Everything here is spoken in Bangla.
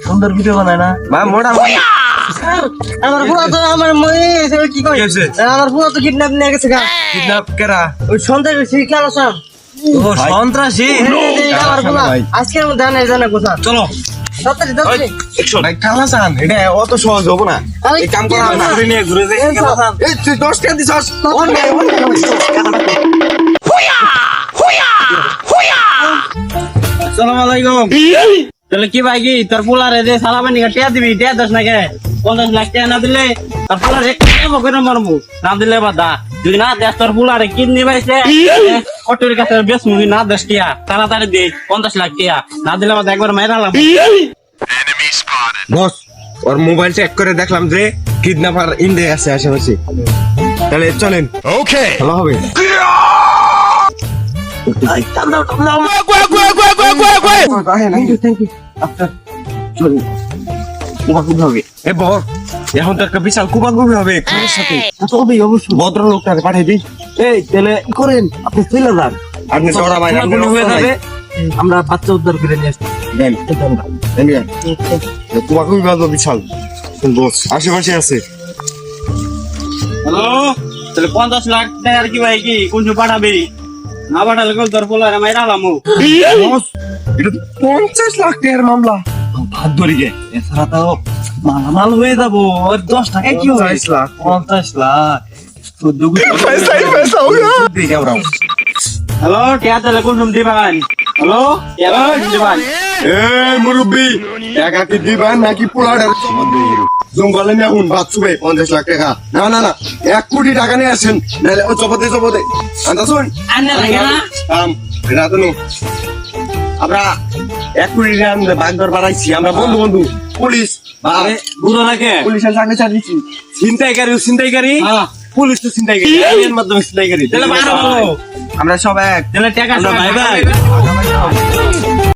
সুন্দর ভিডিও বানায় না মোটামুটি আমার পুরো তো আমার কি কই আমার পুরো তো কিডন্যাপ নিয়ে গেছে গা কিডন্যাপ কেরা ওই সন্ত্রাসী খেলাসাম ও সন্ত্রাসী আমার পুরো আজকের মধ্যে জানা কথা চলো সত্যি দত্তি ভাই কালাসান এটা অত সহজ হবো না এই কাম করা না ঘুরে নিয়ে ঘুরে যাই এই তুই 10 টাকা দিছস আসসালামু আলাইকুম তাহলে কি ভাই কি তোর পোলারে যে সালামানি টিয়া দিবি টিয়া দশ না কে 50 লাখ টাকা না দিলে তোর পোলারে কেমন করে মারবো না দিলে বাদা যদি না দেশ তোর পোলারে কিডনি পাইছে কটুর কাছে বেশ মুভি না 10 টিয়া তাড়াতাড়ি দে 50 লাখ টাকা না দিলে বাদা একবার মাইরালাম বস ওর মোবাইল চেক করে দেখলাম যে কিডন্যাপার ইন্ডিয়া আছে আশেপাশে তাহলে চলেন ওকে ভালো হবে এ বর এখন তো একটা বিশাল কুপাকুপি হবে কার সাথে ভদ্রলোকটাকে পাঠিয়ে দিই এই তাহলে করেন আপনি চলে যান আপনি চড়া ভাই আপনি হয়ে যাবে আমরা বাচ্চা উদ্ধার করে নিয়ে আসছি দেন কুপাকুপি বাজলো বিশাল বস আশেপাশে আছে হ্যালো তাহলে 50 লাখ টাকার কি ভাই কি কোন পাঠাবি না পাঠালে কোন তোর পোলারে মাইরালাম বস এটা 50 লাখ টাকার মামলা ভাত ধরি গে এছাড়া তো মালামাল হয়ে যাবো ওর 10 টাকা কি হবে 50 লাখ 50 লাখ হ্যালো টিয়া তাহলে কোন দিবান হ্যালো দিবান এই মুরব্বি টাকা কি দিবেন নাকি পোলাডার জঙ্গলে নিয়ে এখন বাচ্চুবে 50 লাখ টাকা না না না 1 কোটি টাকা নিয়ে আসেন নাহলে ও চপতে আন্দা শুন আন্না লাগে না এটা তো আমরা 1 কোটি টাকা বাগদর বাড়াইছি আমরা বন্ধু বন্ধু পুলিশ আরে বুড়ো লাগে পুলিশের চাকরি ছাড়িয়েছি চিন্তাইকারী পুলিশ তো চিন্তাইকারী এর মাধ্যমে চিন্তাইকারী তাহলে বারো আমরা সব এক তাহলে টাকা ভাই ভাই